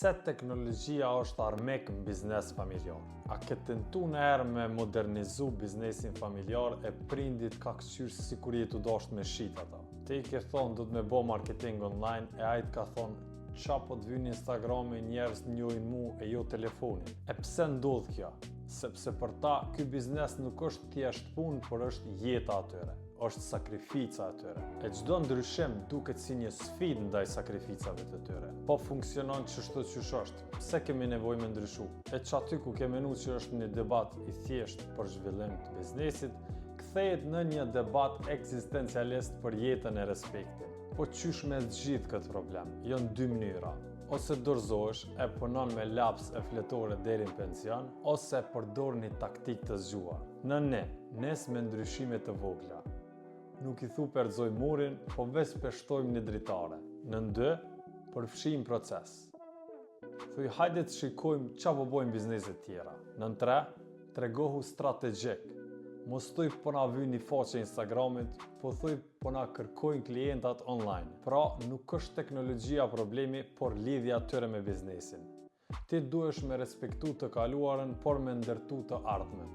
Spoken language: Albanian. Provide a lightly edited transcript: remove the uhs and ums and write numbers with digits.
Pse teknologjia është armik në biznes familjar? A ke tentu në herë me modernizu biznesin familjar e prindit ka këqyrë si kur jetu dasht me shit ata? Te i ke thonë du të me bo marketing online e ajt ka thonë qa po të vynë Instagrami njerës njojnë mu e jo telefonin. E pse ndodh kjo? Sepse për ta, ky biznes nuk është thjesht punë, por është jeta atyre, është sakrifica atyre. E çdo ndryshim duket si një sfidë ndaj sakrificave të tyre. Po funksionon çështë qysh është. Pse kemi nevojë me ndryshu? E çaty ku ke menu që është një debat i thjesht për zhvillim të biznesit, kthehet në një debat ekzistencialist për jetën e respektit. Po qysh me zgjidh këtë problem? Jo në dy mënyra. Ose dorëzohesh e punon me laps e fletore deri në pension, ose përdor një taktik të zgjuar. Në ne, nes me ndryshime të vogla. Nuk i thu perdzoj murin, po veç peshtojmë një dritare. Në ndë, përfshijmë proces. Thuj hajde të shikojmë qa po bojmë bizneset tjera. Në tre, tregohu strategjik. Mos thuj po na vy një faqe Instagramit, po thuj po na kërkojnë klientat online. Pra, nuk është teknologjia problemi, por lidhja tyre me biznesin. Ti duhesh me respektu të kaluarën, por me ndërtu të ardhmen.